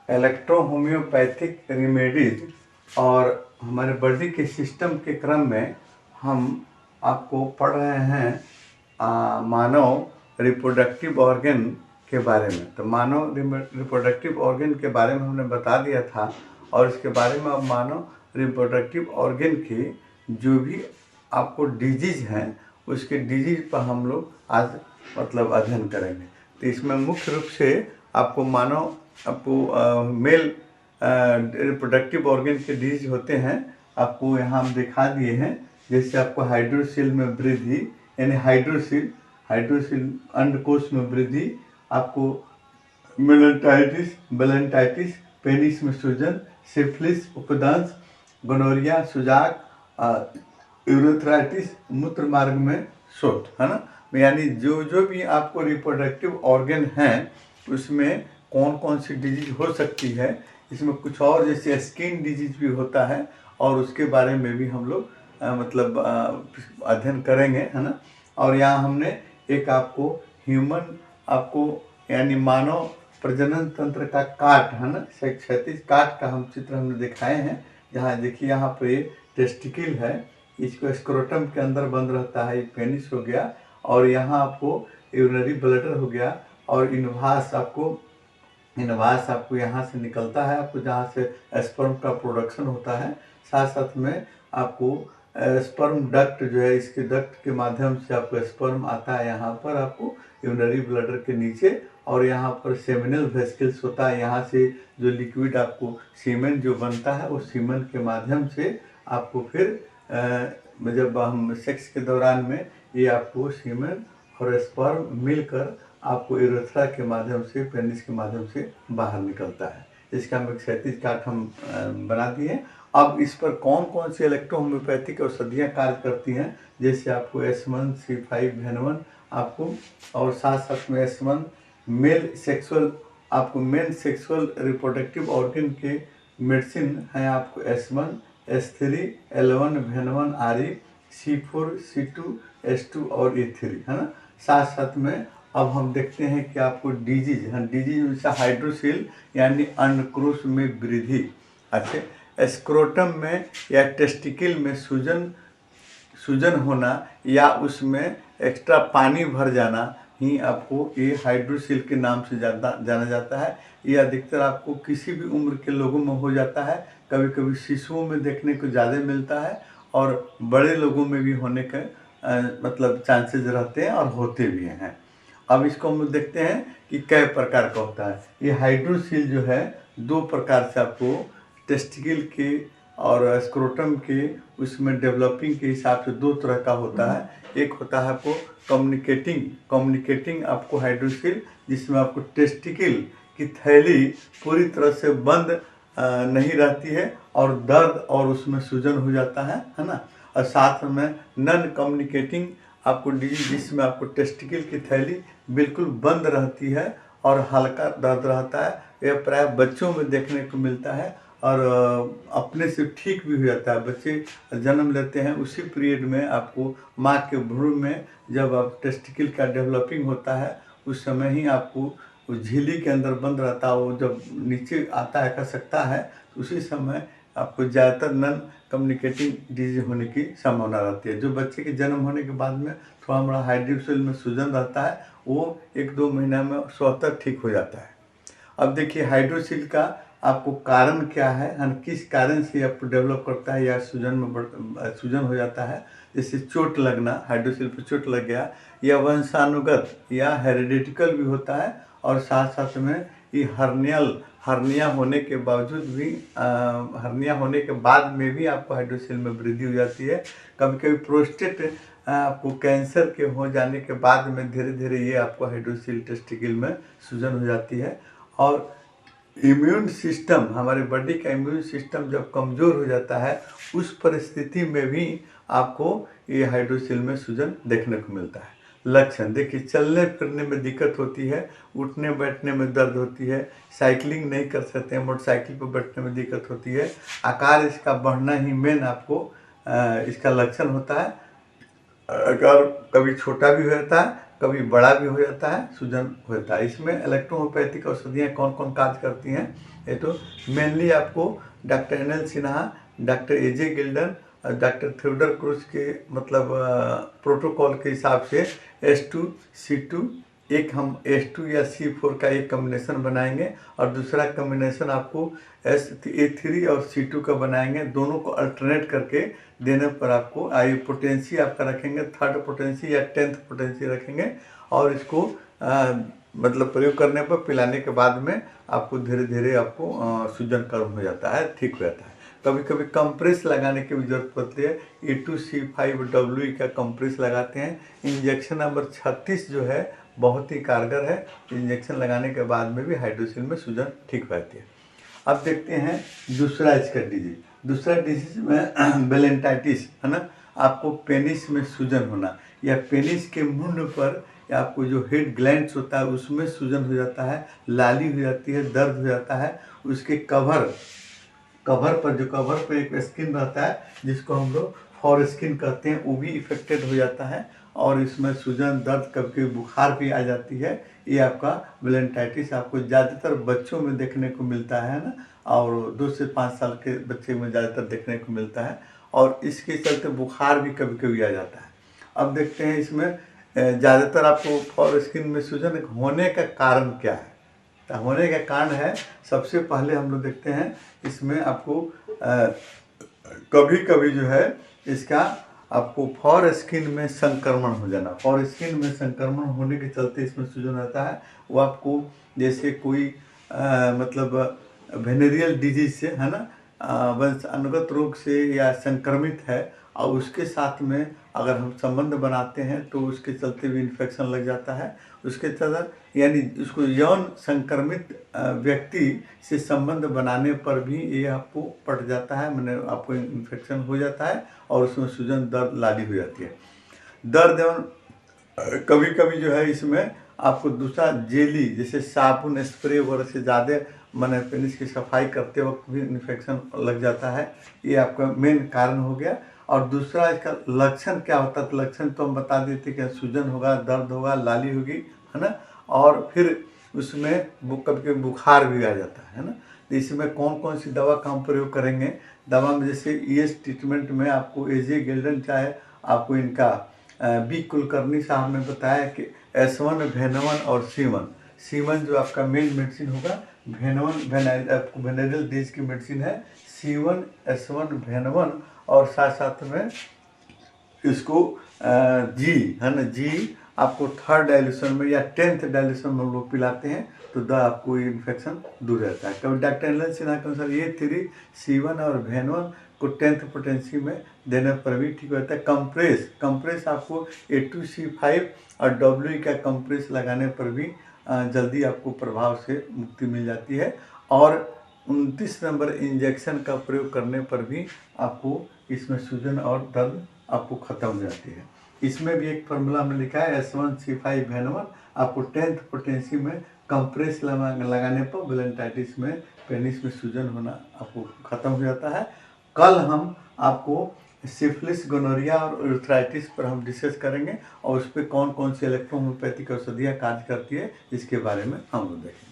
Electro homeopathic remedies और हमारे body के सिस्टम के क्रम में हम आपको पढ़ रहे हैं मानव रिप्रोडक्टिव ऑर्गन के बारे में। तो मानव रिप्रोडक्टिव ऑर्गन के बारे में हमने बता दिया था और इसके बारे में अब मानव रिप्रोडक्टिव ऑर्गन के जो भी आपको डिजीज हैं उसके डिजीज पर हम लोग आज मतलब अध्ययन करेंगे। तो इसमें मुख्य रूप से आपको मेल रिप्रोडक्टिव ऑर्गन के डिजीज होते हैं। आपको यहाँ हम दिखा दिए हैं, जैसे आपको हाइड्रोसील में वृद्धि यानी हाइड्रोसील अंडकोश में वृद्धि, आपको मेलेंटाइटिस पेनिस में सूजन, सिफिलिस उपदंश, गोनोरिया सुजाक, यूरेथ्राइटिस मूत्र मार्ग में शोथ, है ना। यानी जो भी आपको रिप्रोडक्टिव ऑर्गन हैं उसमें कौन कौन सी डिजीज हो सकती है। इसमें कुछ और जैसे स्किन डिजीज भी होता है और उसके बारे में भी हम लोग अध्ययन करेंगे, है ना। और यहाँ हमने एक आपको ह्यूमन यानी मानव प्रजनन तंत्र का काट, है ना, क्षैतिज काट का हम चित्र हमने दिखाए हैं। जहाँ देखिए यहाँ पर ये टेस्टिकल है, इसको स्क्रोटम के अंदर बंद रहता है, ये पेनिस हो गया, और यहाँ आपको यूरिनरी ब्लैडर हो गया, और इनवास आपको यहाँ से निकलता है, आपको जहाँ से स्पर्म का प्रोडक्शन होता है। साथ साथ में आपको स्पर्म डक्ट जो है, इसके डक्ट के माध्यम से आपको स्पर्म आता है यहाँ पर आपको यूरिनरी ब्लैडर के नीचे, और यहाँ पर सेमिनल वेसिकल्स होता है। यहाँ से जो लिक्विड आपको सीमेन जो बनता है उस सीमेन के माध्यम से आपको फिर जब हम सेक्स के दौरान में ये आपको सीमेन और स्पर्म मिलकर आपको यूरेथ्रा के माध्यम से, पेनिस के माध्यम से बाहर निकलता है। इसका हम एक क्षैतिज काट हम बना दिए। अब इस पर कौन कौन सी इलेक्ट्रो होम्योपैथिक औषधियाँ कार्य करती हैं, जैसे आपको S1 C5 भेनवन आपको, और साथ साथ में S1 main sexual reproductive organ के मेडिसिन हैं आपको S1 S3 L1 भेनवन RE C4 C2 S2 और E3, है ना। साथ साथ में अब हम देखते हैं कि आपको डिजीज जैसा हाइड्रोसील यानी अंडकोश में वृद्धि, अच्छा, स्क्रोटम में या टेस्टिकल में सूजन होना या उसमें एक्स्ट्रा पानी भर जाना ही आपको ये हाइड्रोसील के नाम से जाना जाता है। ये अधिकतर आपको किसी भी उम्र के लोगों में हो जाता है, कभी कभी शिशुओं में देखने को ज़्यादा मिलता है और बड़े लोगों में भी होने के मतलब चांसेस रहते हैं और होते भी हैं। अब इसको हम देखते हैं कि कई प्रकार का होता है। ये हाइड्रोसील जो है दो प्रकार से आपको टेस्टिकल के और स्क्रोटम के उसमें डेवलपिंग के हिसाब से दो तरह का होता है। एक होता है आपको कम्युनिकेटिंग आपको हाइड्रोसील, जिसमें आपको टेस्टिकल की थैली पूरी तरह से बंद नहीं रहती है और दर्द और उसमें सूजन हो जाता है ना। और साथ में नॉन कम्युनिकेटिंग आपको डिजीज, जिसमें आपको टेस्टिकल की थैली बिल्कुल बंद रहती है और हल्का दर्द रहता है। यह प्राय बच्चों में देखने को मिलता है और अपने से ठीक भी हो जाता है। बच्चे जन्म लेते हैं उसी पीरियड में आपको माँ के भ्रूण में जब आप टेस्टिकल का डेवलपिंग होता है उस समय ही आपको उस झिल्ली के अंदर बंद रहता है, वो जब नीचे आता है खसकता है तो उसी समय आपको ज़्यादातर नॉन कम्युनिकेटिंग डिजीज होने की संभावना रहती है। जो बच्चे के जन्म होने के बाद में थोड़ा मोड़ा हाइड्रोसील में सूजन रहता है वो 1-2 महीना में स्वतः ठीक हो जाता है। अब देखिए हाइड्रोसील का आपको कारण क्या है, किस कारण से आपको डेवलप करता है या सूजन हो जाता है। जैसे चोट लगना, हाइड्रोसील पर चोट लग गया, या वंशानुगत या हेरिडिटिकल भी होता है, और साथ साथ में ये हर्निया होने के बावजूद भी हर्निया होने के बाद में भी आपको हाइड्रोसील में वृद्धि हो जाती है। कभी कभी प्रोस्टेट आपको कैंसर के हो जाने के बाद में धीरे धीरे ये आपको हाइड्रोसील टेस्टिकल में सूजन हो जाती है। और इम्यून सिस्टम, हमारे बॉडी का इम्यून सिस्टम जब कमज़ोर हो जाता है उस परिस्थिति में भी आपको ये हाइड्रोसील में सूजन देखने को मिलता है। लक्षण देखिए, चलने फिरने में दिक्कत होती है, उठने बैठने में दर्द होती है, साइकिलिंग नहीं कर सकते हैं, मोटरसाइकिल पर बैठने में दिक्कत होती है, आकार इसका बढ़ना ही मेन आपको इसका लक्षण होता है। अगर कभी छोटा भी हो जाता है कभी बड़ा भी हो जाता है, सूजन होता है। इसमें इलेक्ट्रोहोम्योपैथिक औषधियाँ कौन कौन कार्य करती हैं, ये तो मेनली आपको doctor NL Sinha, doctor AJ गिल्डन और डॉक्टर थियोडर क्रूज के मतलब प्रोटोकॉल के हिसाब से S2C2 एक हम H2 या C4 का एक कम्बिनेशन बनाएंगे और दूसरा कम्बिनेशन आपको A3 और C2 का बनाएंगे। दोनों को अल्टरनेट करके देने पर आपको आई पोटेंसी आपका रखेंगे 3rd पोटेंसी या 10th पोटेंसी रखेंगे और इसको मतलब प्रयोग करने पर पिलाने के बाद में आपको धीरे धीरे आपको सूजन कम हो जाता है, ठीक हो जाता है। कभी कभी कंप्रेस लगाने की भी जरूरत पड़ती है, E2C5WE का कंप्रेस लगाते हैं। इंजेक्शन नंबर 36 जो है बहुत ही कारगर है, इंजेक्शन लगाने के बाद में भी हाइड्रोसिल में सूजन ठीक रहती है। अब देखते हैं दूसरा इसका डिजीज। दूसरा डिजीज में बेलेंटाइटिस है ना, आपको पेनिस में सूजन होना या पेनिस के मुंड पर या आपको जो हेड ग्लैंड्स होता है उसमें सूजन हो जाता है, लाली हो जाती है, दर्द हो जाता है। उसके कवर पर एक स्किन रहता है जिसको हम लोग फॉर स्किन कहते हैं, वो भी इफेक्टेड हो जाता है और इसमें सूजन, दर्द, कभी बुखार भी आ जाती है। ये आपका बेलेंटाइटिस आपको ज़्यादातर बच्चों में देखने को मिलता है ना, और 2 से 5 साल के बच्चे में ज़्यादातर देखने को मिलता है और इसके चलते बुखार भी कभी कभी आ जाता है। अब देखते हैं इसमें ज़्यादातर आपको फॉर स्किन में सूजन होने का कारण क्या है। तो होने का कारण है, सबसे पहले हम लोग देखते हैं इसमें आपको कभी कभी जो है इसका आपको फॉर स्किन में संक्रमण हो जाना। फॉर स्किन में संक्रमण होने के चलते इसमें सूजन रहता है। वो आपको जैसे कोई मतलब वेनेरियल डिजीज से है ना, वंशानुगत रोग से या संक्रमित है और उसके साथ में अगर हम संबंध बनाते हैं तो उसके चलते भी इन्फेक्शन लग जाता है। उसके चलते यानी उसको यौन संक्रमित व्यक्ति से संबंध बनाने पर भी ये आपको पड़ जाता है, मैंने आपको इन्फेक्शन हो जाता है और उसमें सूजन, दर्द, लाली हो जाती है। दर्द एवं कभी कभी जो है इसमें आपको दूसरा जेली जैसे साबुन स्प्रे वगैरह से ज़्यादा मैंने पेनिस की सफाई करते वक्त भी इन्फेक्शन लग जाता है। ये आपका मेन कारण हो गया। और दूसरा इसका लक्षण क्या होता है, तो लक्षण तो हम बता देते कि सूजन होगा, दर्द होगा, लाली होगी है ना, और फिर उसमें कभी कभी बुखार भी आ जाता है ना। तो इसमें कौन कौन सी दवा का हम प्रयोग करेंगे, दवा में जैसे ES ट्रीटमेंट में आपको AJ गिल्डन चाहे आपको इनका B कुलकर्णी साहब ने बताया कि S1, वेनवन और C1 जो आपका मेन मेडिसिन होगा। आपको वेनेरियल डिजीज की मेडिसिन है C1, S1, वेनवन और साथ साथ में इसको G है ना, G आपको 3rd डाइल्यूशन में या 10th डाइल्यूशन में हम लोग पिलाते हैं तो आपको ये इन्फेक्शन दूर रहता है। कभी डॉक्टर NL सिन्हा के अनुसार ये 3 C1 और वेनवन को 10th पोटेंसी में देने पर भी ठीक होता है। कंप्रेस आपको A2C5 और WE का कंप्रेस लगाने पर भी जल्दी आपको प्रभाव से मुक्ति मिल जाती है और 29 नंबर इंजेक्शन का प्रयोग करने पर भी आपको इसमें सूजन और दर्द आपको ख़त्म हो जाती है। इसमें भी एक फार्मूला में लिखा है S1C5 वेनवन आपको 10th पोटेंसी में कंप्रेस लगाने पर बेलेंटाइटिस में पेनिस में सूजन होना आपको ख़त्म हो जाता है। कल हम आपको सिफिलिस, गोनोरिया और यूरेथ्राइटिस पर हम डिस्कस करेंगे और उस पर कौन कौन सी इलेक्ट्रोहोम्योपैथिक औषधियाँ कार्य करती है इसके बारे में हम लोग देखेंगे।